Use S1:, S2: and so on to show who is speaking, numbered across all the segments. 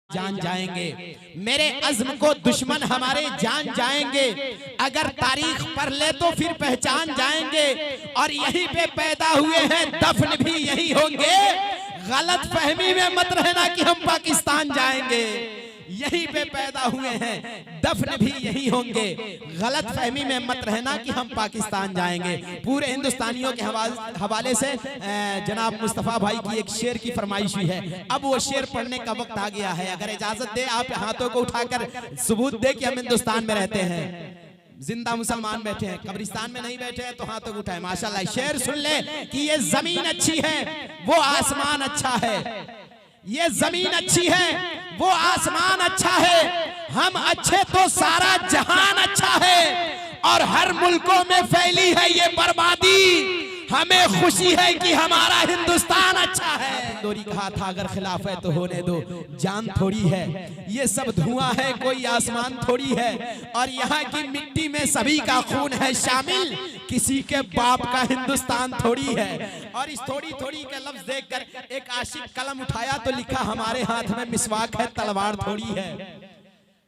S1: जान जाएंगे, मेरे अज़्म को दुश्मन हमारे जान जाएंगे। अगर तारीख पढ़ ले तो फिर पहचान जाएंगे, और यहीं पे पैदा हुए हैं दफन भी यही होंगे। गलत फहमी में मत रहना कि हम पाकिस्तान जाएंगे, यहीं पे पैदा हुए हैं दफन भी यही होंगे। गलत फहमी में मत रहना कि हम पाकिस्तान जाएंगे। पूरे हिंदुस्तानियों के हवाले से जनाब मुस्तफ़ा भाई की एक शेर की फरमाइश हुई है। अब वो शेर पढ़ने का वक्त आ गया है। अगर इजाजत दे आप हाथों को उठाकर सबूत दे कि हम हिंदुस्तान में रहते हैं। जिंदा मुसलमान बैठे हैं, कब्रिस्तान में नहीं बैठे हैं तो हाथों को उठाए। माशाल्लाह, शेर सुन ले कि ये जमीन अच्छी है वो आसमान अच्छा है, ये जमीन अच्छी है वो आसमान अच्छा है, हम अच्छे तो सारा जहान अच्छा है, और हर मुल्कों में फैली है ये बर्बादी। हमें खुशी है कि हमारा हिंदुस्तान अच्छा है। दोरी कहा था अगर खिलाफ है तो होने दो, जान थोड़ी है ये सब धुआं है, कोई आसमान थोड़ी है, और यहाँ की मिट्टी में सभी का खून है शामिल, किसी के बाप का हिंदुस्तान थोड़ी है। और इस थोड़ी थोड़ी के लफ्ज देखकर एक आशिक कलम उठाया तो लिखा हमारे हाथ में मिसवाक है तलवार थोड़ी है,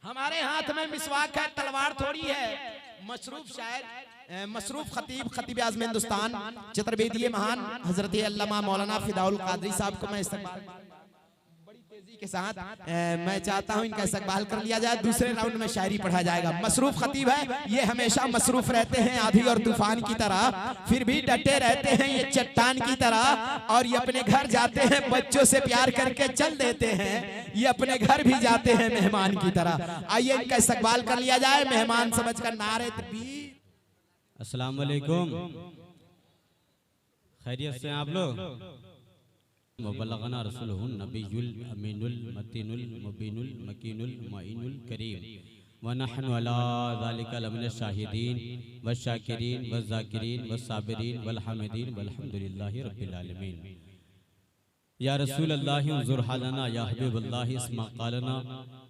S1: हमारे हाथ में मिसवाक है तलवार थोड़ी है। मशरूफ शायर मशरूफ खतीब आज़म हिंदुस्तान चतुर्वेदीय महान हजरत अल्लामा मौलाना फिदाउल कादरी साहब को मैं इस्तकबाल बड़ी तेजी के साथ मैं चाहता हूं इनका इस्तकबाल कर लिया जाए। दूसरे राउंड में शायरी पढ़ा जाएगा। मशरूफ खतीब है, ये हमेशा मसरूफ रहते हैं आंधी और तूफान की तरह, फिर भी डटे रहते हैं ये चट्टान की तरह, और ये अपने घर जाते हैं बच्चों से प्यार करके चल देते हैं, ये अपने घर भी जाते हैं मेहमान की तरह। आइए इनका इस्तकबाल कर लिया जाए मेहमान समझकर। नारे तकबीर।
S2: अस्सलाम वालेकुम, खैरियत से आप लोग? वबलगना रसूलुहुन नबियुल अमीनुल मतीनुल मुबीनुल मकीनुल मुइनुल करीम व नहनु अला ज़ालिका लमिनश शाहिदीन व शाकिरीन व ज़ाकिरीन व साबिरीन वल हामिदीन वल्हम्दुलिल्लाहि रब्बिल आलमीन। या रसूल अल्लाह उज़ुर हालना या हबीबल्लाह इस्मा क़ालना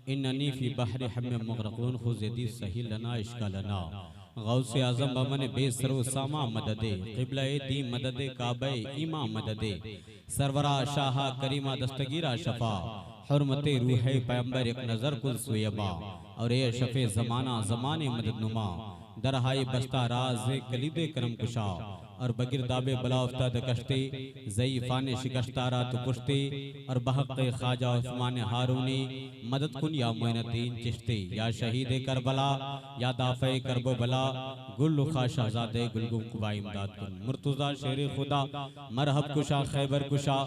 S2: इन्ननी फ़ी बहरि हम्म मुग़रक़ून खुज़दी सही लना इश्का लना। गौसे आज़म बमन बेसरो सामा मददे क़िबला दी मददे काबे इमा मददे सरवरा शाहा करीमा दस्तगीरा शफा हुर्मते रूहे पैगंबर एक नज़र कुल सुयबा। और ये शफ़े ज़माना ज़माने मदद नुमा दरहाई बस्ता राज कलीदे करम कुशा। और बगिरदाबे बला उफ्ताद कश्ते ज़ईफ़ान शिकस्तारा तो पुश्ते और बहक़ ख्वाजा उस्मान हारूनी मदद कुन या मोइनुद्दीन चिश्ती। या शहीद करबला या दाफ़े करबो बला गुल खा शहज़ादे गुलगुम कुबा इमदाद कुन। मुर्तज़ा शेर खुदा मरहब कुशा खैबर कुशा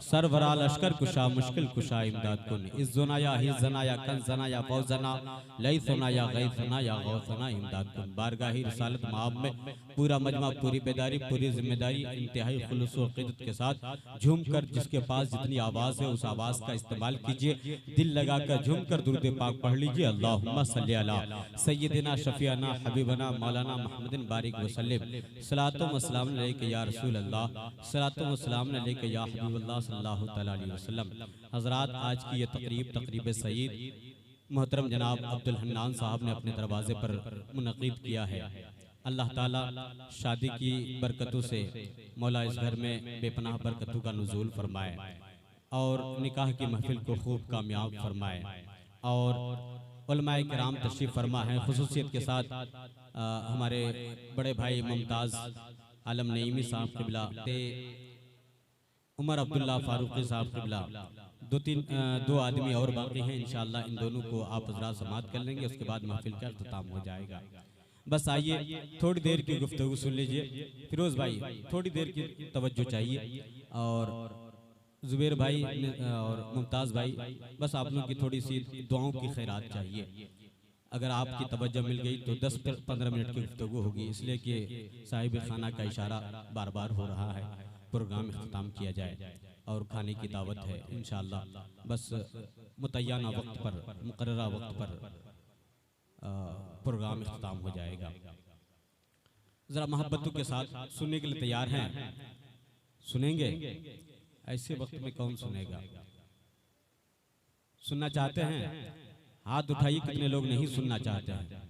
S2: सरवरा लश्कर कुशा मुश्किल कुशा इमदाद कुन। इज़्ज़ुना या हिज़्ज़ना या कंज़ना या फ़ौज़ना लईसना या गैसना या गौसना इमदाद कुन। बारगाही रिसालत माब में पूरा मजमा पूरी बेदारी पूरी जिम्मेदारी इंतहाई खुलूस और क़िदत के साथ झूम कर जिसके पास जितनी आवाज़ है उस आवाज़ का इस्तेमाल कीजिए। दिल लगाकर झूम कर दुरूद पाक पढ़ लीजिए। अल्लाहुम्मा सल्ली अला सय्यदिना शफीअना हबीबना मौलाना मुहम्मदिन बारिक वसल्लम सलातो व सलाम अलैका या रसूल अल्लाह सलातो व सलाम अलैका या हबीबल्लाह सल्लल्लाहु तआला अलैहि वसल्लम। हज़रात, आज की ये तकरीब सईद मोहतरम जनाब अब्दुल हन्नान साहब ने अपने दरवाजे पर मुनक़ीद किया है। अल्लाह ताला शादी की बरकतों से मौला इस घर में बेपनाह बरकतों का नुज़ूल फरमाए और निकाह की महफिल को खूब कामयाब फरमाए। और उलमाए किराम तशरीफ़ फरमा है, खुसूसियत के साथ हमारे बड़े भाई मुमताज़ आलम नईमी साहब क़िबला, उमर अब्दुल्ला फ़ारूक़ी साहब क़िबला, दो आदमी और बाकी हैं। इंशाअल्लाह इन दोनों को आप हज़रात समाअत कर लेंगे, उसके बाद महफिल का इख्तिताम हो जाएगा। बस आइए थोड़ी देर की गुफ्तगू सुन लीजिए। फिरोज़ भाई थोड़ी देर की तवज्जो चाहिए, और ज़ुबैर भाई और मुमताज़ भाई बस आप लोगों की थोड़ी सी दुआओं की खैरात चाहिए। अगर आपकी तवज्जो मिल गई तो 10-15 मिनट की गुफ्तगू होगी, इसलिए कि साहिब खाना का इशारा बार बार हो रहा है, प्रोग्राम इख्तिताम किया जाए और खाने की दावत है इंशाअल्लाह। बस मुतय्यना वक्त पर मुकर्ररा वक्त पर प्रोग्राम इख्तिताम हो जाएगा। ज़रा मोहब्बतों के साथ सुनने के लिए तैयार हैं? सुनेंगे? ऐसे वक्त में कौन सुनेगा? सुनना चाहते हैं? हाथ उठाइए, कितने लोग नहीं सुनना चाहते हैं?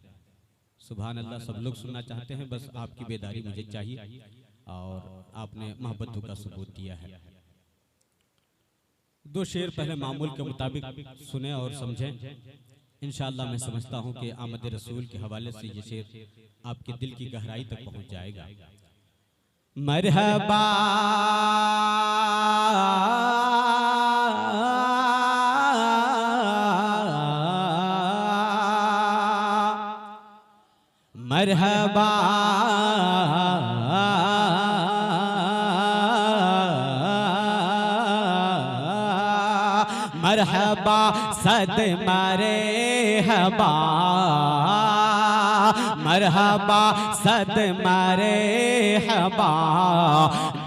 S2: सुभान अल्लाह, सब लोग सुनना चाहते हैं। बस आपकी बेदारी मुझे चाहिए और आपने मोहब्बतों का सबूत दिया है। दो शेर पहले मामूल के मुताबिक सुने और समझें। इंशाअल्लाह मैं समझता हूँ कि आमद रसूल के हवाले से ये शेर आपके दिल की गहराई तक पहुँच जाएगा। मरहबा मरहबा मरहबा सद मरे हबा मरहबा सद मरे हबा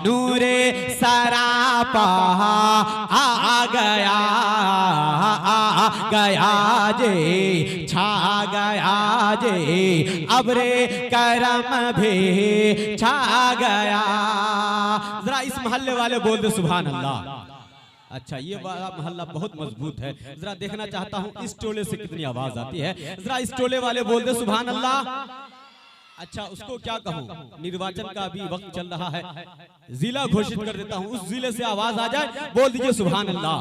S2: नूरे सरापा आ गया जे छा गया जे अबरे करम भी छा गया। जरा इस मोहल्ले वाले बोल दे सुभान अल्लाह। अच्छा ये वाला मोहल्ला बहुत मजबूत है, जरा देखना चाहता हूँ इस टोले से कितनी आवाज आती है। जरा इस टोले वाले बोल दे सुभान अल्लाह। अच्छा उसको क्या कहूँ, निर्वाचन का अभी वक्त चल रहा है, जिला घोषित कर देता हूँ, उस जिले से आवाज आ जाए बोल दीजिए सुभान अल्लाह।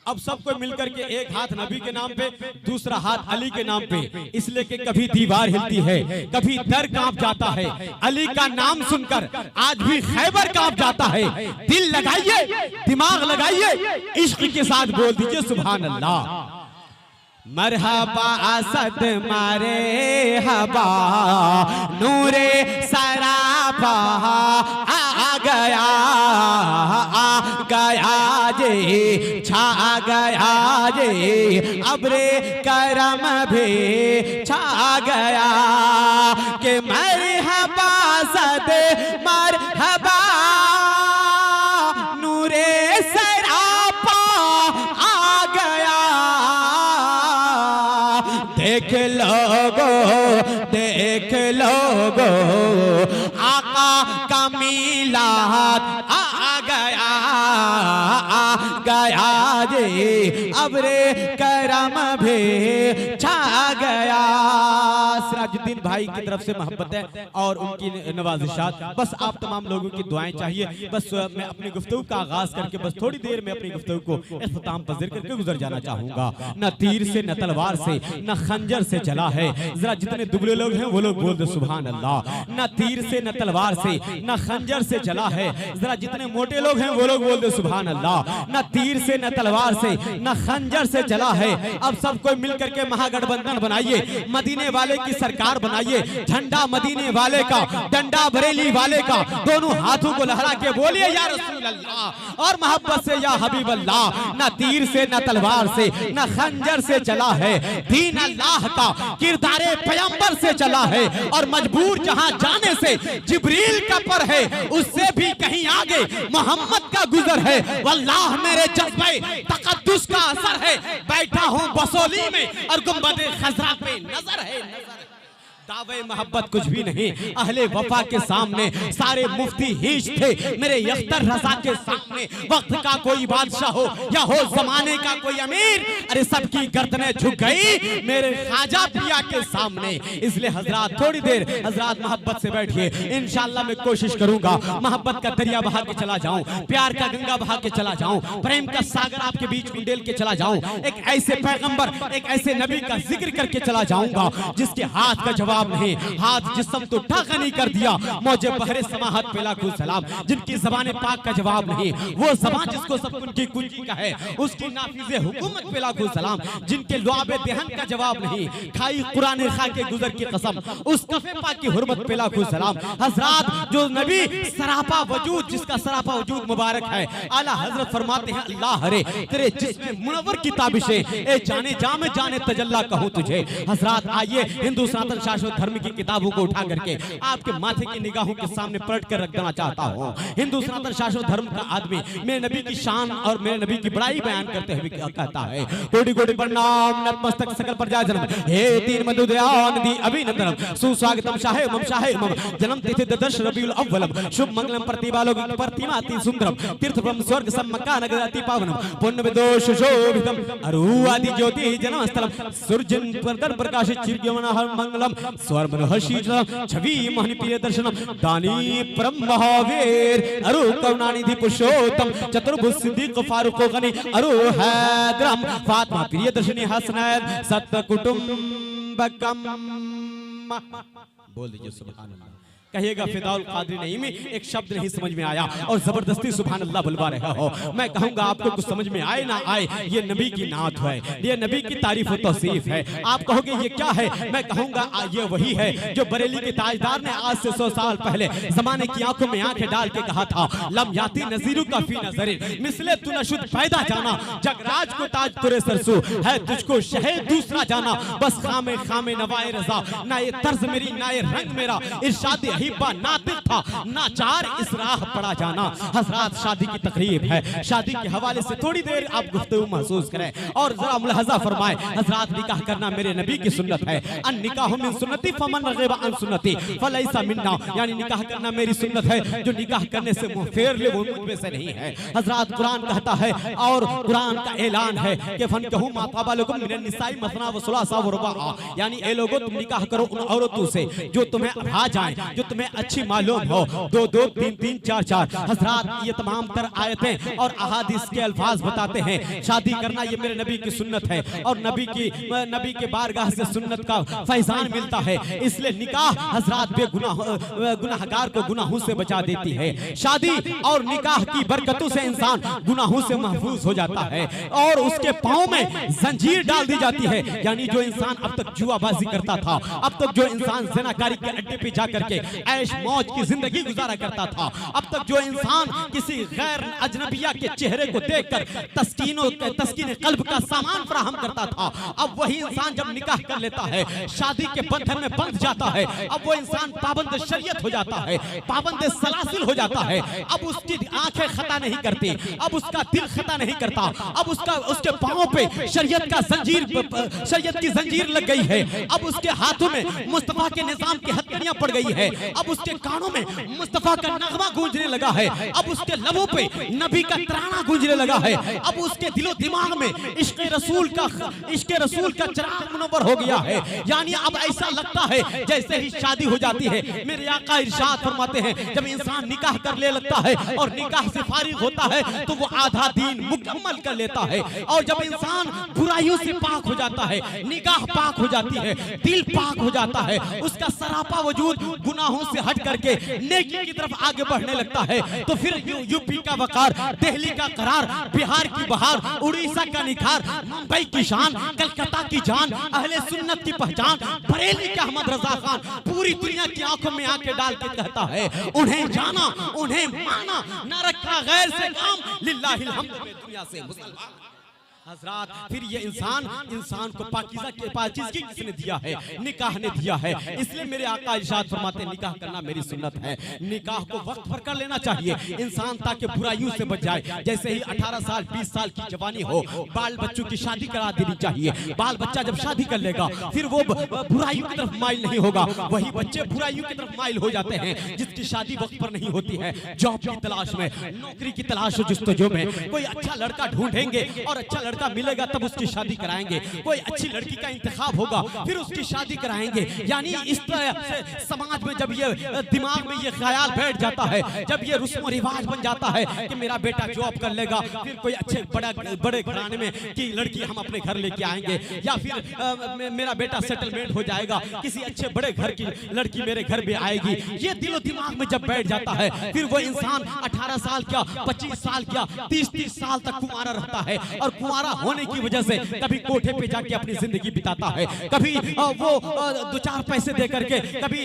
S2: अब सबको मिलकर के एक हाथ नबी के नाम पे, दूसरा हाथ अली के नाम पे, इसलिए कि कभी दीवार हिलती है, कभी दर कांप जाता है। अली का नाम सुनकर आज भी खैबर कांप जाता है। दिल लगाइए, दिमाग लगाइए, इश्क के साथ बोल दीजिए सुभान अल्लाह। मरहबा असद मारे हबा नूरे सरापा आ गया जे छा गया जे अबरे करम भी छा गया के मरहबा सद मरहबा नूरे सरापा आ गया। देख लोगो आका का मीलाद आ गया जे अबरे करम भी छा गया। सिराजुद्दीन भाई की तरफ से मोहब्बत है और उनकी नवाजिशात, बस आप तमाम लोगों की दुआएं चाहिए। बस मैं अपनी गुफ्तगू का आगाज करके बस थोड़ी देर में अपनी गुफ्तगू को इख्तिताम पज़ीर करके गुजर जाना चाहूंगा। न तीर से न तलवार से न खंजर से चला है, जरा जितने दुबले लोग हैं वो लोग बोल दो सुभान अल्लाह। न तीर से न तलवार से न खंजर से चला है, जरा जितने मोटे लोग हैं वो लोग बोल दो सुभान अल्लाह। न तीर से न तलवार से न खंजर से चला है। अब सब कोई मिलकर के महागठबंधन बनाइए, मदीने वाले की सरकार बनाइए, झंडा मदीने वाले का, डंडा बरेली वाले का, दोनों हाथों को लहरा के बोलिए या रसूल अल्लाह और मोहब्बत से या हबीब अल्लाह। न तीर से न तलवार से न खंजर से चला है, दीन अल्लाह का किरदारे पैगंबर से चला है और मजबूर जहां जाने से जिब्रील का पर है, उससे भी कहीं आगे मोहम्मद का गुजर है। वल्लाह मेरे जज्बे तकद्दुस का असर है, बैठा हूं बसोली में और गुंबद खजरा पे नजर है। दावे मोहब्बत कुछ भी नहीं, अहले वफा के सामने सारे मुफ्ती हीश थे, मेरे यख्तर रजा के सामने वक्त का कोई बादशाह हो या हो जमाने का कोई अमीर, अरे सबकी गर्दनें झुक गई मेरे ख्वाजा पिया के सामने। इसलिए हजरात थोड़ी देर हजरात मोहब्बत से बैठिए, इंशाअल्लाह मैं कोशिश करूंगा मोहब्बत का दरिया बहा के चला जाऊं, प्यार का गंगा बहा के चला जाऊं, प्रेम का सागर आपके बीच उंडेल के चला जाऊं, एक ऐसे पैगंबर एक ऐसे नबी का जिक्र करके चला जाऊंगा जिसके हाथ का जवाब नहीं, हाथ जिस्म तो ठाका नहीं कर दिया, मौजे बहरे समाहत पे लाखों सलाम, जिनकी ज़बान पाक का जवाब नहीं, वो ज़बान जिसको सब उनकी कुंजी का है, उसकी नाफिज़े हुकूमत पे लाखों सलाम, जिनके लुआबे देहन का जवाब नहीं, खाई कुरान खा के गुजर की कसम, उस कफे पाक की हुर्मत पे लाखों सलाम। हजरात जो नबी सरापा वजूद, जिसका सरापा वजूद मुबारक है, आला हजरत फरमाते हैं अल्लाह हरे तेरे जिस्म मुनव्वर की ताबिशें, ए जाने जामे जाने तजल्ला कहूँ तुझे। हजरात आइए हिंदू सनातन शाश्वत धर्म की किताबों को उठा करके आपके माथे की निगाहों के सामने पलट कर रख देना चाहता हूँ। हिंदू सनातन शाश्वत धर्म का आदमी मेरे नबी की शान और मेरे नबी की बड़ाई बयान करते हुए कहता है, कोटि कोटि प्रणाम नतमस्तक सकल पर जाय जन्म, हे तीन मधु दयान दी अभिनंदनम, सुस्वागतम शाहे मम जन्म तिथि ददर्श रबीउल अव्वलम, शुभ मंगलम प्रतिबालो प्रतिमा अति सुंदरम, तीर्थ ब्रह्म स्वर्ग सम्मका नगर अति पावनम, पुण्य विदोष शोभितम, अरु आदि ज्योति जन्म स्थलम, सूर्यन प्रदर प्रकाशित चिरगमन मंगलम, स्वरमनोहशीलम छवि महनि प्रिय दर्शनम दानी परम महावीर अरु करुणानिधि पुरुषोत्तम चतुर्भुज सिद्दीक फारूक गनी अरु हैदरम फातिमा प्रिय दर्शनी हसनैन सत्य कुटुंबकम। बोल दीजिए सुभान अल्लाह। कहिएगा फिदाउल कादरी नहीं में एक शब्द नहीं समझ में आया और जबरदस्ती सुभान अल्लाह बुलवा रहे हो। मैं कहूंगा आपको कुछ समझ में आए ना आए, ये नबी की नात है, ये नबी की तारीफ और तौसीफ है। आप कहोगे ये क्या है, मैं कहूंगा ये वही है जो बरेली के ताजदार ने आज से 100 साल पहले जमाने की आंखों में आंखें डाल के कहा था, लम याती नजीरू का फी नजरिन मिसले तू नशुद पैदा जाना, जगराज को ताज तुरे सरसू है तुझको शहर दूसरा जाना, बस खामे खामे नवाए रजा ना ये तर्ज मेरी ना ये रंग मेरा, इरशाद नातिक था नाचार इस राह पड़ा जाना। हजरात शादी की तकरीब है, शादी के हवाले से थोड़ी देर आप गुफ्तगू महसूस करें और जरा मुलाहजा फरमाएं। हजरात निकाह करना मेरे नबी की सुन्नत है, अन निकाह मिन सुन्नती फमन रग़िबा अन सुन्नती फलैसा मिन्ना, यानी निकाह करना मेरी सुन्नत है, जो निकाह करने से मुंह फेर ले वो मुझ में से नहीं है। हजरात कुरान कहता है और कुरान का ऐलान है कि फनकहू मा ताबा लकुम मिनन निसाई मसना व सुलासा व रुबा, यानी ए लोगों तुम निकाह करो उन औरतों से जो तुम्हें भा जाएं, जो तुम्हें अच्छी मालूम हो, 2-2, 3-3, 4-4। हजरात ये तमाम तर आयतें और अहादीस के अल्फाज बताते हैं शादी करना ये मेरे नबी की सुन्नत है और नबी के बारगाह से सुन्नत का फैजान मिलता है। इसलिए निकाह हजरात गुनाहगार को गुनाहों से बचा देती है। शादी और निकाह की बरकतों से इंसान गुनाहों से महफूज हो जाता है और उसके पांव में जंजीर डाल दी जाती है। यानी जो इंसान अब तक जुआबाजी करता था, अब तक जो इंसान ज़िनाकारी के अड्डे पे जा करके ऐश मौज की जिंदगी गुजारा करता था, अब तक जो इंसान किसी गैर अजनबिया के चेहरे को देखकर तस्कीन कल्ब का सामान फराहम करता था, अब वही इंसान जब निकाह कर लेता है, शादी के बंधन में बंध जाता है, अब वो इंसान पाबंद शरीयत हो जाता है, पाबंद सलासिल हो जाता है। अब उसकी आंखें खता नहीं करती, अब उसका दिल खता नहीं करता, अब उसके पांवों पे शरीयत की जंजीर लग गई है, अब उसके हाथों में मुस्तफा के निजाम की हथकड़ियां पड़ गई है, अब उसके कानों में मुस्तफा का नगमा गूंजने लगा है, अब उसके लबों पे नबी का तराना गूंजने लगा है, अब उसके दिलो दिमाग में इश्क रसूल का चिराग मुनव्वर हो गया है। यानी अब ऐसा लगता है जैसे ही शादी हो जाती है, मेरे आका इरशाद फरमाते हैं जब इंसान निकाह कर ले लगता है और निकाह से फारिग होता है तो वो आधा दीन मुकम्मल कर लेता है। और जब इंसान बुराइयों से पाक हो जाता है, निगाह पाक हो जाती है, दिल पाक हो जाता है, उसका सरापा वजूद गुनाहों से हट करके नेकी की तरफ आगे बढ़ने लगता है, तो फिर यूपी का वकार, दिल्ली का करार, बिहार की बहार, उड़ीसा का निखार, मुंबई की शान, कलकत्ता की जान, अहले सुन्नत की पहचान, बरेली का अहमद रजा खान पूरी दुनिया की आंखों में आंखें डाल के कहता है उन्हें जाना, उन्हें माना, न रखा गैर से काम, लिल्लाहिल हम्द में दुनिया से मुसलमान। हजरात फिर ये इंसान को पाकीज़गी किसने दिया है? निकाह ने दिया है। इसलिए मेरे आका इरशाद फरमाते हैं निकाह करना मेरी सुन्नत है। निकाह को वक्त पर कर लेना चाहिए इंसान ताकि बुराइयों से बच जाए। जैसे ही 18 साल 20 साल की जवानी हो, बाल बच्चों की शादी करा देनी चाहिए। बाल बच्चा जब शादी कर लेगा फिर वो बुराइयों की तरफ माइल नहीं होगा। वही बच्चे बुराइयों की तरफ माइल हो जाते हैं जिसकी शादी वक्त पर नहीं होती है। जॉब की तलाश में, नौकरी की तलाश हो जुस्तजू में, कोई अच्छा लड़का ढूंढेंगे और अच्छा लड़का मिलेगा तब उसकी शादी कराएंगे। कोई अच्छी लड़की का इंतखाब होगा फिर उसकी शादी कराएंगे। यानी इस तरह से समाज में जब ये दिमाग में ये ख्याल बैठ जाता है, जब ये रस्म रिवाज बन जाता है कि मेरा बेटा जॉब कर लेगा फिर कोई अच्छे बड़े घराने में की लड़की हम अपने घर लेके आएंगे, या फिर मेरा बेटा सेटलमेंट हो जाएगा, किसी अच्छे बड़े घर की लड़की मेरे घर में आएगी। ये दिलो दिमाग में जब बैठ जाता है फिर वो इंसान 18 साल क्या 25 साल क्या 30 साल तक कुंवारा रहता है। और कुंवारा होने की वजह से कभी कोठे पे जाके अपनी जिंदगी बिताता है, कभी वो 2-4 पैसे दे करके कभी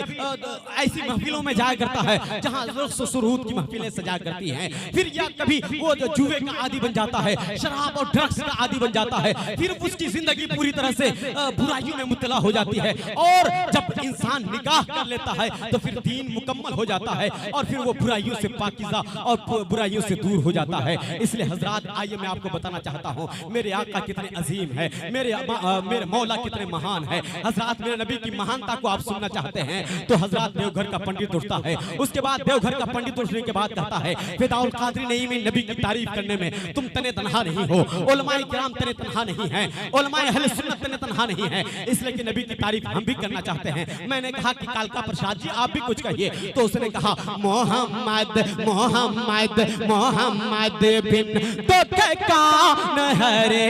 S2: ऐसी महफिलों में जाया करता है जहां सुरूद की महफिलें सजा करती हैं। फिर या कभी वो जुए का आदी बन जाता है, शराब और ड्रग्स का आदी बन जाता है। फिर उसकी जिंदगी पूरी तरह से बुराइयों में मुब्तला हो जाती है। और जब इंसान निकाह कर लेता है तो फिर दीन मुकम्मल हो जाता है और फिर वो बुराइयों से पाकीज़ा और बुराइयों से दूर हो जाता है। इसलिए हजरात आइए मैं आपको बताना चाहता हूँ
S3: मेरे आका कितने अजीम है, मेरे मौला कितने महान है। हजरत मेरे नबी की महानता को आप सुनना चाहते हैं तो हजरत देवघर का पंडित उठता है। उसके बाद देवघर का पंडित उठने के बाद कहता है फिदाउल कादरी नहीं में नबी की तारीफ करने में तुम तने तनहा नहीं हो, उलमाए किराम तने तनहा नहीं है, उलमाए अहले सुन्नत तने तनहा नहीं है, इसलिए कि नबी की तारीफ हम भी करना चाहते हैं। मैंने कहा कि कालका प्रसाद जी आप भी कुछ कहिए, तो उसने कहा मोहम्मद मोहम्मद मोहम्मद बिन तो कौन हरे,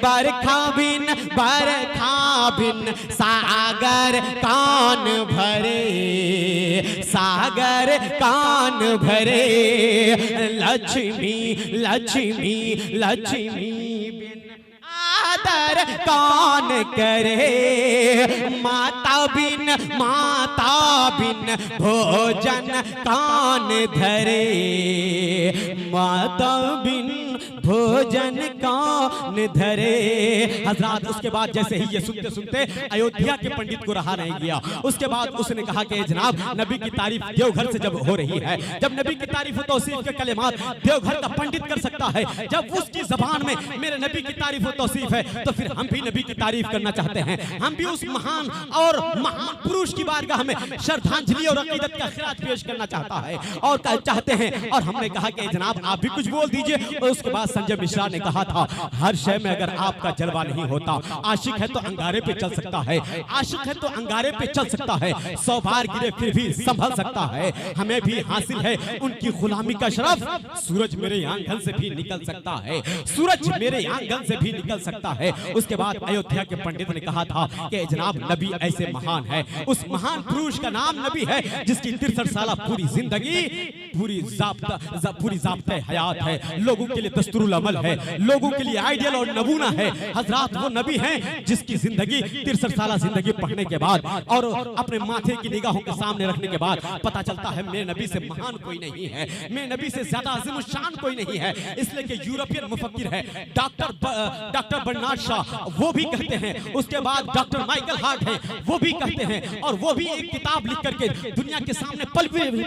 S3: बरखा बिन सागर कौन भरे, सागर कौन भरे, लक्ष्मी लक्ष्मी लक्ष्मी बिन आदर कौन करे, माता बिन भोजन कौन धरे, माता बिन भोजन कौन धरे। हजरत उसके बाद जैसे ही ये सुनते सुनते अयोध्या के पंडित को रहा नहीं गया। उसके बाद उसने कहा कि जनाब नबी की तारीफ देवघर से जब हो रही है, जब नबी की तारीफ तौसीफ के कलिमात देवघर का पंडित कर सकता है, जब उसकी जबान में मेरे नबी की तारीफ तौसीफ है, तो फिर हम भी नबी की तारीफ करना चाहते हैं। हम भी उस महान और महान पुरुष की बारगाह में श्रद्धांजलि और अकीदत का खिराज पेश करना चाहता है और चाहते हैं। और हमने कहा कि जनाब आप भी कुछ बोल दीजिए। और उसके बाद संजय मिश्रा ने कहा था हर शय में अगर आपका जलवा नहीं होता, आशिक है तो अंगारे पे चल सकता है, आशिक है तो अंगारे पे चल सकता है, 100 बार गिरे फिर भी संभल सकता है। हमें भी हासिल है उनकी गुलामी का शरफ, सूरज मेरे आंगन से भी निकल सकता है, सूरज मेरे आंगन से भी निकल सकता है। उसके बाद अयोध्या के पंडित ने कहा था कि जनाब नबी ऐसे महान है, उस महान पुरुष का नाम नबी है जिसकी 63 साल पूरी जिंदगी पूरी ज़ाब्ते हयात है, लोगों के लिए दस्तूरुल अमल है, लोगों के लिए आइडियल और नमूना है। हजरत वो नबी हैं जिसकी जिंदगी 63 साल जिंदगी पढ़ने के बाद और अपने माथे की निगाहों के सामने रखने के बाद पता चलता है मेरे नबी से महान कोई नहीं है, मेरे नबी से ज्यादा अजीम शान कोई नहीं है। इसलिए कि यूरोपियन मुफक्किर है डॉक्टर बर्नार्ड शॉ, वो भी कहते हैं, उसके बाद डॉक्टर माइकल हार्ट है, वो भी कहते हैं, और वो भी एक किताब लिख करके दुनिया के सामने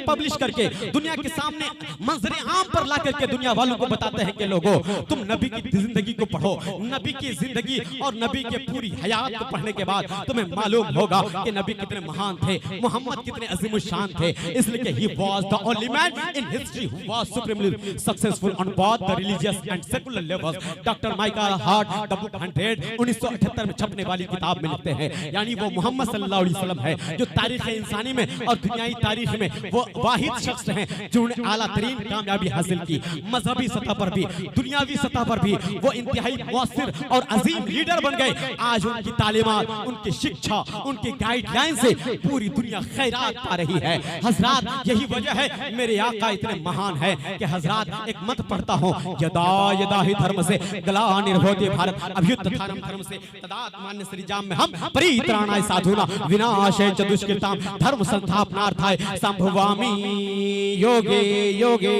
S3: पब्लिश करके दुनिया के सामने मंजरे आम पर ला करके दुनिया वालों को बताते हैं कि लोगों तुम नबी की जिंदगी को पढ़ो, नबी की जिंदगी और नबी के पूरी हयात को पढ़ने के बाद तुम्हें मालूम होगा कि नबी कितने महान थे, मोहम्मद कितने अजीम शान थे। इसलिए कि he was the only man in history who was supremely successful on both the religious and secular levels। Doctor Michael Hart the book 100 1978 में छपने वाली किताब में लिखते हैं, यानी वो मोहम्मद सल्लल्लाहु अलैहि वसल्लम है जो तारीख इंसानी में और दुनियाई तारीख में वो वाहिद शख्स हैं जिन्होंने आला तरीन कामयाबी हासिल की। मजहबी सतह पर भी दुनियावी सतह पर भी वो इंतहाई मुअस्सिर और अजीम लीडर बन गए। आज उनकी तालीमात, उनकी शिक्षा, उनकी गाइडलाइन से पूरी दुनिया खैरात पा रही है। हजरात यही वजह है मेरे आका इतने महान है कि हजरात एक मत पढ़ता हूँ, यदा यदा ही धर्म से ग्लानिर्भवति भारत अभ्युत्थानम धर्म से तदात मान्य श्रीजाम में हम परित्राणाय साधुना विनाशय च दुष्कृताम धर्म संस्थापनार्थाय संभवामि योगे योगे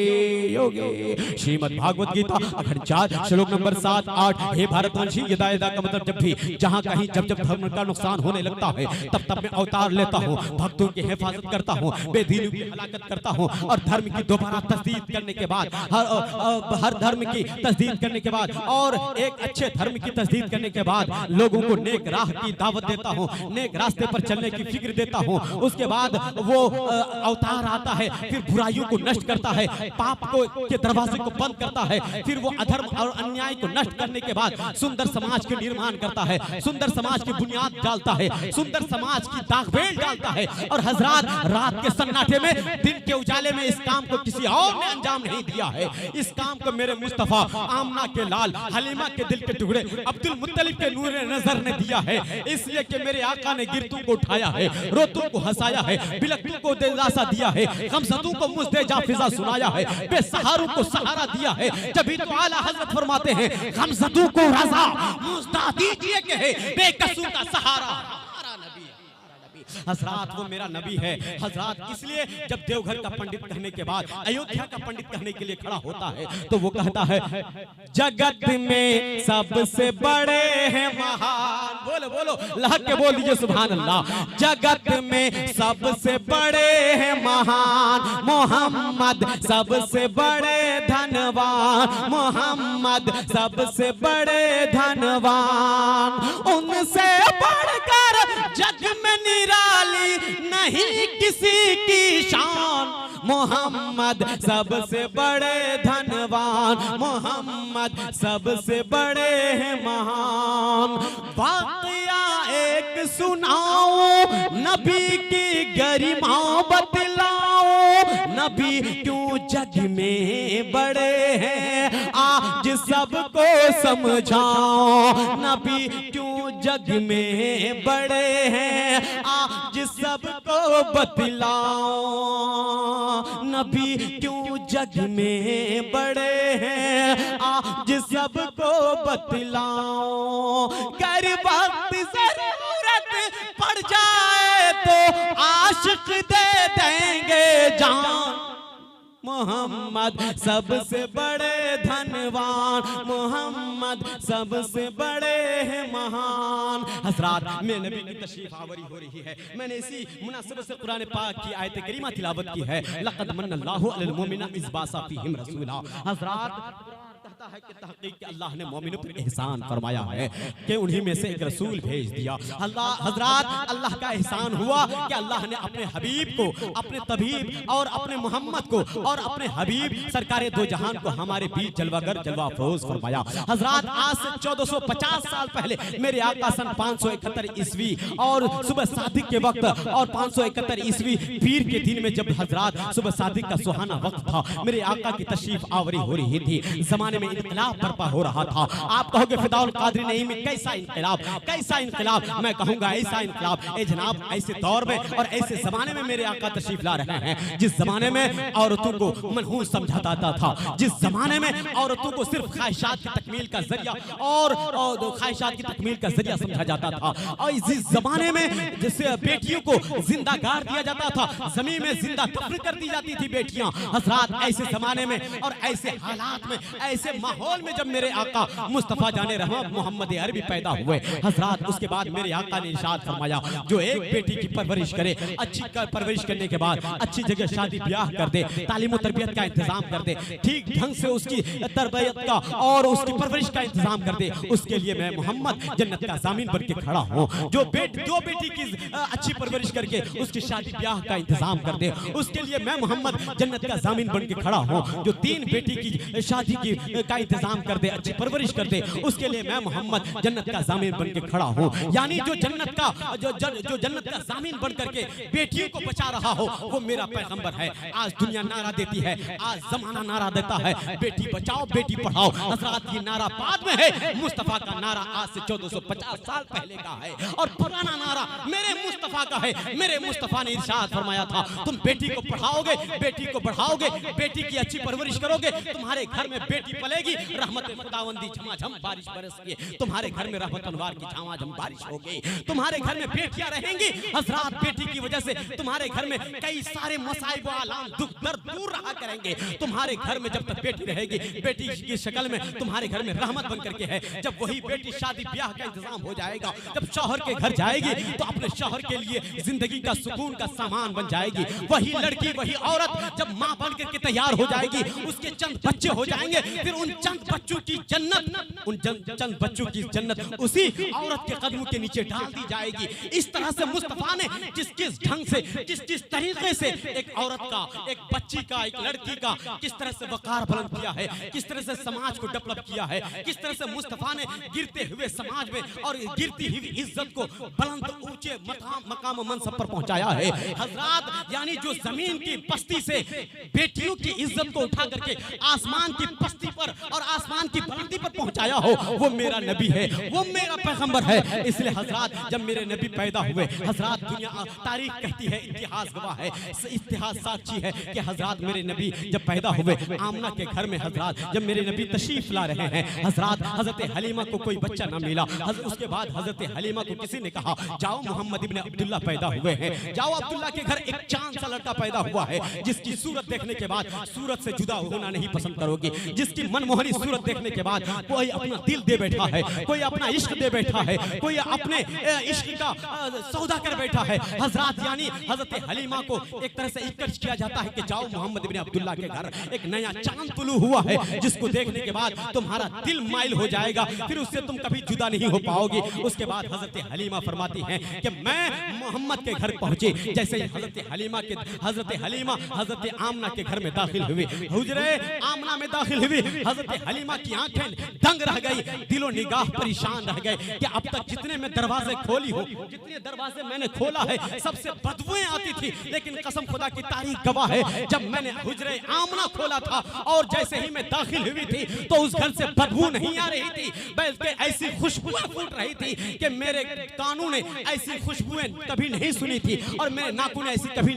S3: योगे। श्रीमद् भागवत गीता अखंड 4 श्लोक नंबर 7 8। हे भारतवंशी, यदा यदा का मतलब जब भी, जहाँ कहीं जब जब धर्म का नुकसान होने लगता है तब तब मैं अवतार लेता हूँ, भक्तों की हिफाजत करता हूँ, बेदीनों की हलाकत करता हूँ और धर्म की दोबारा तस्दीक करने के बाद हर धर्म की तस्दीक करने के बाद और एक अच्छे धर्म की तस्दीक करने के बाद लोगों को नेक राह की दावत देता हूँ, नेक रास्ते पर चलने की फिक्र देता हूँ। उसके बाद वो अवतार आता है, फिर बुराइयों को नष्ट करता है, पाप को के दरवाजे को बंद करता है, फिर वो अधर्म और अन्याय को नष्ट करने के बाद सुंदर समाज के निर्माण करता है, सुंदर समाज की बुनियाद डालता है, सुंदर समाज की दागबेल डालता है। और हजरात रात के सन्नाटे में, दिन के उजाले में इस काम को किसी और ने अंजाम नहीं दिया है। इस काम को मेरे मुस्तफा, आमना के लाल, हलीमा के दिल के टुकड़े, अब्दुल मुत्तलिब के नूर नजर ने दिया है। इसलिए कि मेरे आका ने गिरतों को उठाया है, रोतों को हंसाया है, बिलकतों को दिलासा दिया है, गमज़दों को मुज़्दे फिजा सुनाया है, बेसहारों को सहारा दिया है। जब तो आला हजरत फरमाते हैं गमज़दों को रज़ा मुज़्दा दीजिए कि है बेकसूर का सहारा हजरात वो मेरा नबी है। हजरात इसलिए जब देवघर का पंडित कहने के बाद अयोध्या का पंडित कहने के लिए खड़ा होता है तो वो कहता है जगत में सबसे बड़े हैं महान, बोलो बोलो लहक के बोल दीजिए सुभान अल्लाह। जगत में सबसे बड़े हैं महान, मोहम्मद सबसे बड़े धन धनवान, मोहम्मद सबसे बड़े धनवान। उनसे बढ़कर जग में निराली नहीं किसी की शान, मोहम्मद सबसे बड़े धनवान, मोहम्मद सबसे बड़े हैं महान। वाक़या एक सुनाओ, नबी की गरिमा बतलाओ, नबी क्यों जग में बड़े हैं आज सबको समझाओ, नबी क्यों जग में बड़े हैं आज सबको बतलाओ, नबी क्यों जग में बड़े हैं आज सबको बतलाओ। कर वक्त जरूरत पड़ जाए तो आशिक दे देंगे जान, मोहम्मद सबसे बड़े धनवान, मोहम्मद सबसे बड़े हैं महान। हज़रात में नबी की तशरीफ आवरी हो रही है। मैंने इसी मुनासिबत से कुरान पाक की आयत करीमा तिलावत की है। लक़द मन्नल्लाहु अलल मुमिनीना इज़ बअसा फ़ीहिम रसूला। हज़रात कहता है कि तहक़ीक़ के अल्लाह ने मोमिनों पर एहसान फरमाया है कि उन्हीं में से एक रसूल भेज दिया। अल्लाह हज़रात अल्लाह का एहसान हुआ कि अल्लाह ने अपने हबीब को, अपने तबीब और अपने मोहम्मद को और अपने हबीब सरकारे दो जहान को हमारे बीच जलवागर जलवा अफरोज फरमाया। हज़रात आज से 1450 साल पहले मेरे आका सन 571 ईस्वी और सुबह सादिक के वक्त और 571 ईस्वी पीर के दिन में जब हज़रात सुबह सादिक का सुहाना वक्त था, मेरे आका की तशरीफ आवरी हो रही थी। जमाने में इनकलाब बर्पा हो रहा था। आप कहोगे फिदाउल कादरी नहीं में कैसा इनकलाब, कैसा इनकलाब? मैं कहूंगा ऐसा इनकलाब। ए जनाब, ऐसे दौर में और ऐसे जमाने में मेरे आका तशरीफ ला रहे हैं जिस जमाने में औरतों को मनहूस समझा जाता था, जिस जमाने में औरतों को सिर्फ ख्वाहिशात की तकमील का जरिया और ख्वाहिशात की तकमील का जरिया समझा जाता था, और जिस जमाने में जिससे बेटियों को जिंदा गाड़ दिया जाता था, जमीन में जिंदा दफन कर दी जाती थी बेटियां। हज़रात ऐसे जमाने में और ऐसे हालात में, ऐसे माहौल में जब मेरे आका मुस्तफा जाने रहमा मोहम्मद अरबी पैदा हुए, हज़रात उसके बाद मेरे आका ने इरशाद फरमाया, जो एक बेटी की परवरिश करे, अच्छी परवरिश करने के बाद अच्छी जगह शादी ब्याह कर दे, तालीम और तरबियत का इंतजाम कर दे, ठीक ढंग से उसकी तरबियत का और उसकी परवरिश का इंतजाम कर दे, उसके लिए मैं मोहम्मद जन्नत का जामीन बन के खड़ा हूँ। जो दो बेटी की अच्छी परवरिश करके उसकी शादी ब्याह का इंतजाम कर दे, उसके लिए मैं मोहम्मद जन्नत का जामीन बन के खड़ा हूँ। जो 3 बेटी की शादी का इंतजाम कर दे, अच्छी परवरिश कर दे, उसके लिए मैं मोहम्मद जन्नत का जामीन बन के खड़ा हूँ। यानी जो जन्नत का जामीन बन करके बेटियों को बचा रहा हो वो मेरा पैगंबर है। आज दुनिया नारा देती है, आज जमाना नारा देता है, बेटी बचाओ बेटी पढ़ाओ। हज़रात ये नारा बाद में है, मुस्तफा का नारा आज से 1450 साल पहले का है और पुराना नारा मेरे मुस्तफा का है। मेरे मुस्तफा ने इरशाद फरमाया था, तुम बेटी को पढ़ाओगे, बेटी को बढ़ाओगे, बेटी की अच्छी परवरिश करोगे, तुम्हारे घर में बेटी पलेगी, रहमत खुदावंदी झमाझम बारिश बरसेगी, तुम्हारे घर में रहमत अनवार की झमाझम बारिश होगी, तुम्हारे घर में बेटियां रहेंगी। हज़रात बेटी की वजह से तुम्हारे घर में कई सारे मसाइब व आलाम दुख दर्द दूर रहा करेंगे। तुम्हारे घर में जब तक बेटी रहेगी, बेटी की शक्ल में तुम्हारे घर में रहमत बन करके है। जब वही बेटी शादी ब्याह का इंतजाम हो जाएगा, जब शौहर के घर जाएगी तो अपने शौहर के लिए जिंदगी का सुकून का सामान बन जाएगी। वही लड़की, वही औरत जब माँ बन करके तैयार हो जाएगी, उसके चंद बच्चे हो जाएंगे, फिर उन चंद बच्चों की जन्नत, उन चंद बच्चों की जन्नत उसी औरत के कदमों के नीचे डाल दी जाएगी। इस तरह से मुस्तफा ने किस ढंग से, किस तरीके से एक औरत का, एक बच्ची का, एक लड़की का किस तरह से वकार बुलंद किया है, किस तरह से समाज को डेवलप किया है, किस तरह से मुस्तफा ने गिरते हुए समाज में और गिरती हुई इज्जत को बुलंद ऊंचे मकाम मनसब पर पहुंचाया है। हज़रात यानी जो जमीन की पस्ती से बेटियों की इज्जत को उठा करके आसमान की पस्ती पर और आसमान की बुलंदी पर पहुंचाया हो, वो मेरा नबी है, वो मेरा पैगंबर है। इसलिए हज़रात जब मेरे नबी पैदा हुए, हज़रात दुनिया तारीख कहती है, इतिहास गवाह है, इतिहास साक्षी है कि हज़रात मेरे नबी जब पैदा हुए आमना के घर में, हज़रात जब मेरे नबी तशरीफ ला रहे हैं, हज़रात हज़रत हलीमा को कोई बच्चा ना मिला। उसके बाद हज़रत हलीमा को किसी ने कहा, जाओ मोहम्मद इब्ने अब्दुल्ला पैदा हुए हैं, जाओ अब्दुल्ला के घर एक चांद सा लड़का पैदा हुआ है, जिसकी सूरत देखने के बाद सूरत से जुदा होना नहीं पसंद करोगी, जिसकी मन मनमोहनी सूरत देखने के बाद कोई अपना दिल दे बैठा है, कोई अपना इश्क दे बैठा है, कोई अपने इश्क का सौदा कर बैठा है। हजरत यानी हजरत हलीमा को एक तरह से इकट्ठ किया जाता है कि जाओ मोहम्मद बिन अब्दुल्ला के घर एक नया चांद तुलू हुआ है, जिसको देखने के बाद तुम्हारा दिल माइल हो जाएगा, फिर उससे तुम कभी जुदा नहीं हो पाओगी। उसके बाद हजरत हलीमा फरमाती हैं कि मैं मोहम्मद के घर पहुंची। जैसे ही हजरत हलीमा हजरत आमना के घर में दाखिल हुई, हुजरे आमना में दाखिल हुई, हजरत हलीमा की आंखें दंग रह गई, दिलो निगाह परेशान रह गए कि अब तक जितने मैं दरवाजे खोली हूँ, जितने दरवाजे मैंने खोला है, सबसे बदबुएं आती थी, लेकिन कसम खुदा की तारीख गवाह है, जब मैंने हुजरे आमना खोला था और जैसे ही मैं दाखिल हुई थी तो उस घर से बदबू नहीं आ रही थी, बल्कि ऐसी खुशबुएं फूट रही थी कि मेरे कानों ने ऐसी खुशबुएं कभी नहीं सुनी थी और मेरे नाखून ने ऐसी कभी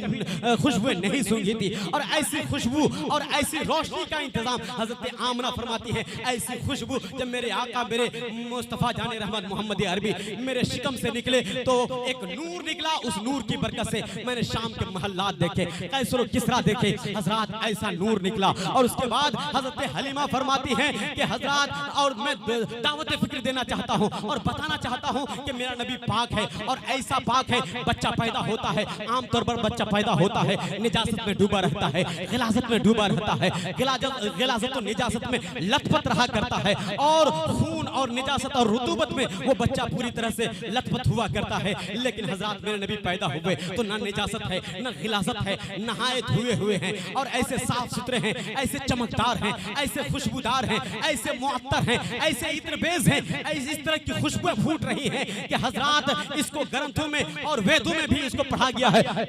S3: खुशबुएं नहीं सूंघी थी। और ऐसी खुशबू और ऐसी रोशनी का इंतजाम हजरत आमना फरमाती है, ऐसी खुशबू जब मेरे आका मेरे मुस्तफा जाने रहमत मोहम्मद अरबी मेरे शिकम से निकले तो एक नूर निकला, उस नूर की बरकत से मैंने शाम के महल्लात देखे, कैसर किसरा देखे, हजरत ऐसा नूर निकला। और उसके बाद हजरत हलीमा फरमाती हैं कि हजरत और मैं दावत फिक्र देना चाहता हूं और बताना चाहता हूं कि मेरा नबी पाक है और ऐसा पाक है, बच्चा पैदा होता है, आमतौर पर बच्चा पैदा होता है निजासत में डूबा रहता है, गिलाजत में डूबा रहता है, गिलाजत और निजासत में लथपथ रहा करता है और खून और निजासत और रुतूबत में वो बच्चा पूरी तरह से लथपथ हुआ करता है। लेकिन हजरत मेरे नबी पैदा हुए तो ना निजासत है ना गिलाजत है, नहाए धुए हुए हैं और ऐसे साफ सुथरे हैं, ऐसे चमकदार हैं, ऐसे खुशबूदार हैं, ऐसे मुअत्तर हैं, ऐसे इत्रबेज हैं, ऐसे इस तरह की खुशबुएं फूट रही हैं कि हजरत इसको ग्रंथों में और वेदों में भी इसको पढ़ा गया है।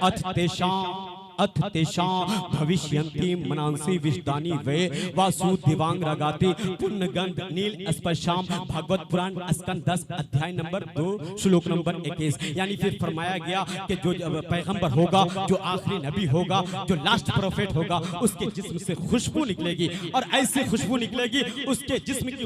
S3: अथ तेषां भविष्यन्ति मनांसि विष्दानि वे वासु दिवांग रगाति पुण्यगंध नील स्पर्शाम। भागवत पुराण स्कंद 10 अध्याय नंबर 2 श्लोक नंबर 21। यानी फिर फरमाया गया कि जो पैगंबर होगा, जो आखिरी नबी होगा, जो लास्ट प्रोफेट होगा, उसके जिस्म से खुशबू निकलेगी और ऐसी खुशबू निकलेगी उसके जिस्म की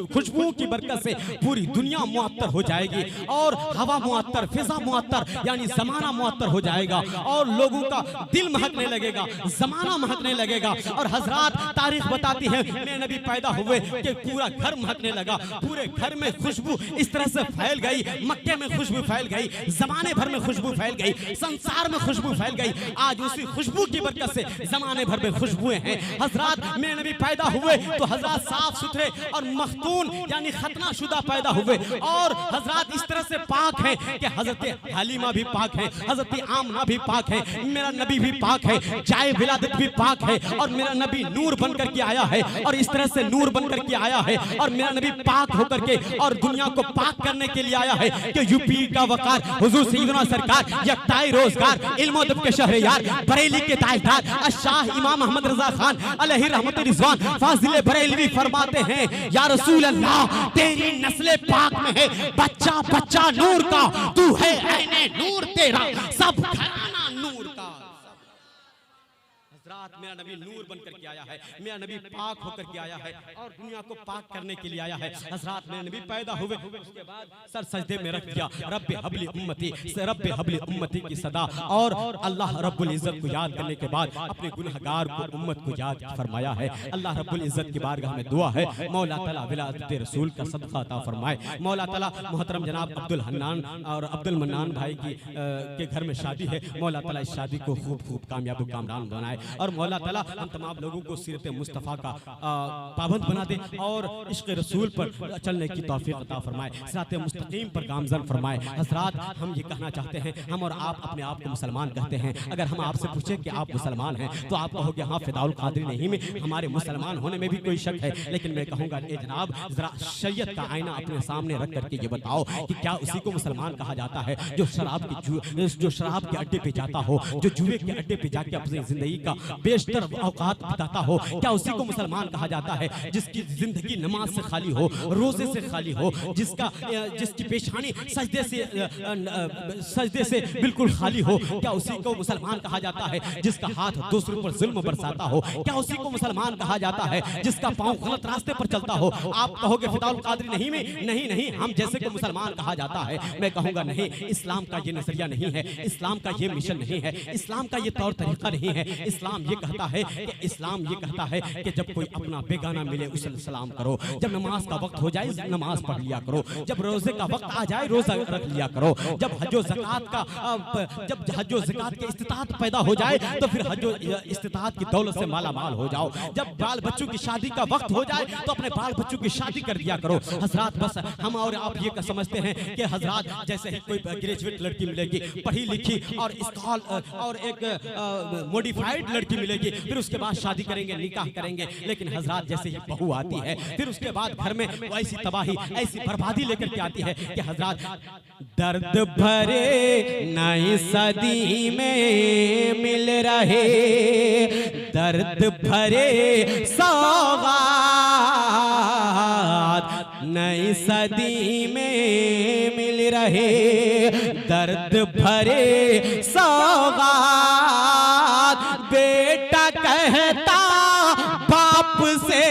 S3: खुशबू की बरकत से पूरी दुनिया मुअत्तर हो जाएगी और हवा मुअत्तर, फिजा मुअत्तर, यानी जमाना मुअत्तर हो जाएगा और लोगों का दिल महकने लगेगा, जमाना महकने लगेगा। और हजरत तारीख बताती है मेरे नबी पैदा हुए कि पूरा घर महकने लगा, पूरे घर में खुशबू इस तरह से फैल गई, मक्के में खुशबू फैल गई, जमाने भर में खुशबू फैल गई, संसार में खुशबू फैल गई। आज उसी खुशबू की बरकत से जमाने भर में खुशबुएं हैं। हजरत मेरे नबी पैदा हुए तो हजरत साफ सुथरे और मखतून यानी खतना शुदा पैदा हुए और हजरत इस तरह से पाक है कि हजरत हलीमा भी पाक है, हजरत आमना भी पाक है, मेरा नबी भी पाक है, जाए विलादत भी पाक है और मेरा नबी नूर बनकर के आया है और इस तरह से नूर बनकर के आया है और मेरा नबी पाक होकर के और दुनिया को पाक करने के लिए आया है कि यूपी का वकार हुजूर सैयदना सरकार, यकताई रोजगार, इल्म अदब के शहरयार, बरेली के ताजदार शाह इमाम अहमद रजा खान अलैहि रहमत रिजवान फाजिल बरेलवी फरमाते हैं, या रसूल अल्लाह तेरी नस्ल पाक में है बच्चा बच्चा नूर का, तू है ऐने नूर तेरा सब घराना नूर का। हजरत मेरा नबी नूर बनकर के आया है, मेरा नबी पाक होकर के आया है और दुनिया को पाक करने के लिए आया है। हजरत मेरे नबी पैदा हुए, उसके बाद सर सजदे में रख दिया, रब्बे हबली उम्मती से रब्बे हबली उम्मती की सदा और अल्लाह रब्बुल इज्जत को याद करने के बाद अपने गुनहगार को उम्मत को याद फरमाया है। अल्लाह रब्बुल इज्जत की बारगाह में दुआ है मौला तआला विलादत रसूल का सदका अता फरमाए। मौला तआला मोहतरम जनाब अब्दुल हन्नान और अब्दुल मन्नान भाई की के घर में शादी है, मौला तआला इस शादी को खूब खूब कामयाब कामरान बनाए और मौला ताला हम तमाम लोगों को सीरत मुस्तफ़ा का पाबंद बना दे और इश्क़ रसूल पर चलने की तौफीक अता फरमाए, सिरात मुस्तकीम पर गामज़न फरमाए। हज़रात हम ये कहना चाहते हैं, हम और आप अपने आप को मुसलमान कहते हैं, अगर हम आपसे पूछें कि आप मुसलमान हैं तो आप कहोगे हाँ फ़िदाउल क़ादरी नहीं में हमारे मुसलमान होने में भी कोई शक है। लेकिन मैं कहूँगा ए जनाब ज़रा शरीयत का आईना अपने सामने रख करके ये बताओ कि क्या उसी को मुसलमान कहा जाता है जो शराब के अड्डे पे जाता हो, जो जुए के अड्डे पे जाके अपनी ज़िंदगी का बेशतर औकात बिताता हो? क्या उसी को मुसलमान कहा जाता है जिसकी जिंदगी नमाज से खाली हो, रोजे से खाली हो, जिसकी पेशानी सजदे से बिल्कुल खाली हो? क्या उसी को मुसलमान कहा जाता है जिसका हाथ दूसरों पर जुल्म बरसाता हो? क्या उसी को मुसलमान कहा जाता है जिसका पांव गलत रास्ते पर चलता हो? आप कहोगे फ़िदाउल क़ादरी नहीं में नहीं हम जैसे को मुसलमान कहा जाता है। मैं कहूँगा नहीं, इस्लाम का ये नजरिया नहीं है, इस्लाम का ये मिशन नहीं है, इस्लाम का ये तौर तरीका नहीं है। इस्लाम इस्लाम ये कहता है कि इस्लाम ये कहता है कि जब कोई अपना बेगाना मिले उसे सलाम करो, जब नमाज का वक्त हो जाए नमाज पढ़ लिया करो, जब रोजे का वक्त आ जाए रोजा रख लिया करो, जब हज्जो ज़कात के इस्तिताअत पैदा हो जाए तो फिर हज्जो इस्तिताअत की दौलत से माला माल हो जाओ, जब बाल बच्चों की शादी का वक्त हो जाए तो अपने बाल बच्चों की शादी कर दिया करो। हजरात बस हम और आप ये समझते हैं कि हजरात जैसे ही कोई ग्रेजुएट लड़की मिलेगी, पढ़ी लिखी और और एक मॉडिफाइड लड़की मिलेगी, फिर उसके बाद शादी करेंगे, निकाह करेंगे। लेकिन हजरात जैसे ही बहू आती है फिर उसके बाद घर में वो ऐसी तबाही ऐसी बर्बादी लेकर के आती है कि हजरात दर्द भरे नई सदी में मिल रहे, दर्द भरे सौगात नई सदी में मिल रहे, दर्द भरे सौगात बेटा कहता बाप से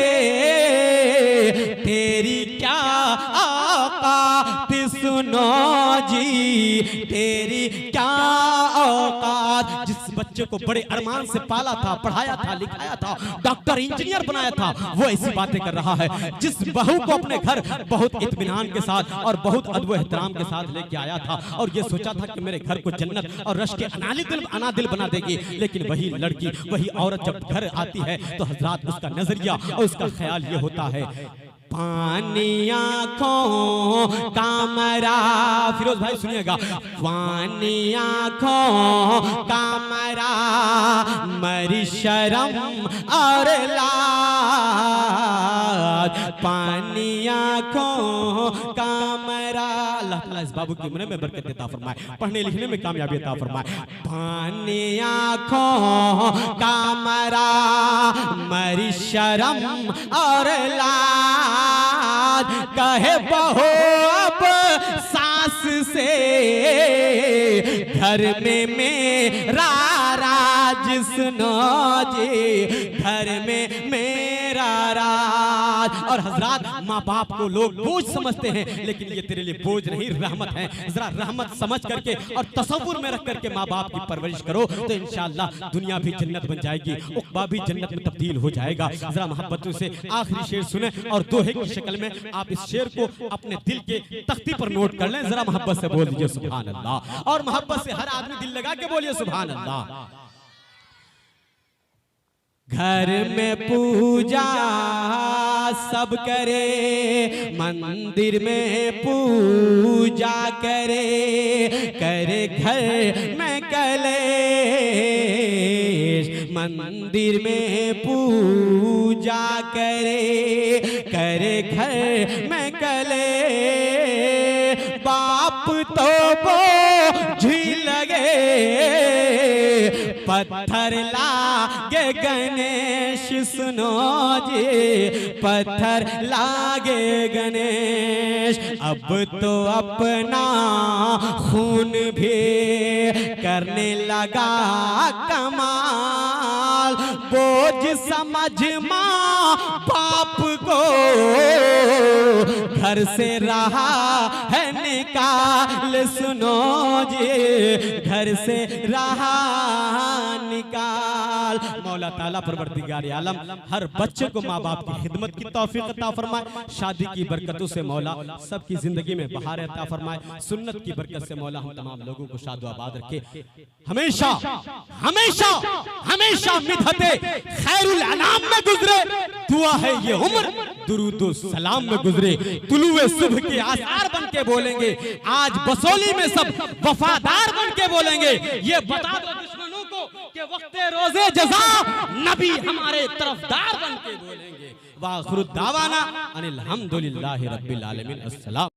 S3: तेरी क्या औकात सुनो जी, तेरी क्या औकात। जिस बच्चे को बड़े अरमान से पाला था, पढ़ाया था, लिखाया था, डॉक्टर इंजीनियर बनाया था, वो ऐसी बातें कर रहा है। जिस बहू को अपने घर बहुत इत्मीनान के साथ और बहुत अदब एहतराम के साथ लेके आया था और ये सोचा था कि मेरे घर को जन्नत और रश के अनादिल बना देगी, लेकिन वही लड़की वही औरत जब घर आती है तो हजरात उसका नजरिया और उसका ख्याल ये होता है, पानी आँखों का मरा, फिरोज भाई सुनिएगा, पानी आँखों का मरा मरी शर्म और लाज, पानी आँखों का मरा। अल्लाह ताला इस बाबू की उम्र में बरकत देता फरमाए, पढ़ने लिखने में कामयाबी देता फरमाए। पानी आँखों का मरा मरी शर्म और लाज, कहे बहो अब सास से घर में मेरा राज सुनो जी, घर में मेरा राज। और हजरात माँ बाप को लोग बोझ समझते हैं, लेकिन ये तेरे लिए बोझ नहीं रहमत है। जरा रहमत समझ करके और तसव्वुर में रख करके माँ बाप की परवरिश करो तो इंशाअल्लाह दुनिया भी जन्नत बन जाएगी, उक़बा भी जन्नत में तब्दील हो जाएगा। जरा मोहब्बतों से आखिरी शेर सुने और दोहे की शक्ल में आप इस शेर को अपने दिल के तख्ती पर नोट कर लें। जरा मोहब्बत से बोल दीजिए सुभान अल्लाह, और मोहब्बत से हर आदमी दिल लगा के बोलिए सुभान अल्लाह। घर में पूजा सब करे, मंदिर में पूजा करे, करे घर में कलेश, मंदिर में पूजा करे, करे घर में कलेश, बाप तो बोझ लगे पत्थर लागे गणेश सुनो जी, पत्थर लागे गणेश। अब तो अपना खून भी करने लगा कमाल, बोझ समझ माँ बाप को घर से रहा है निकाल सुनो जी, घर से रहा निकाल। मौला ताला परवरदिगार आलम हर बच्चे को माँ बाप की खिदमत की तौफीक अता फरमाए, शादी की बरकतों से मौला सबकी जिंदगी में बहार अता फरमाए, सुन्नत की बरकत से मौला हम तमाम लोगों को शाद आबाद रखे। हमेशा हमेशा हमेशा मिदहते खैरुल अनाम में गुजरे, दुआ है ये उम्र दुरूद सलाम में गुजरे, तुलुए सुबह के आसार बन के बोलेंगे, आज बसोली में सब वफादार बन के बोलेंगे। ये बता दो दुश्मनों को कि वक्ते रोजे जज़ा नबी हमारे तरफदार बन के बोलेंगे। वाखिरु दावाना अनिल हम्दुलिल्लाहि रब्बिल आलमीन। अस्सलाम।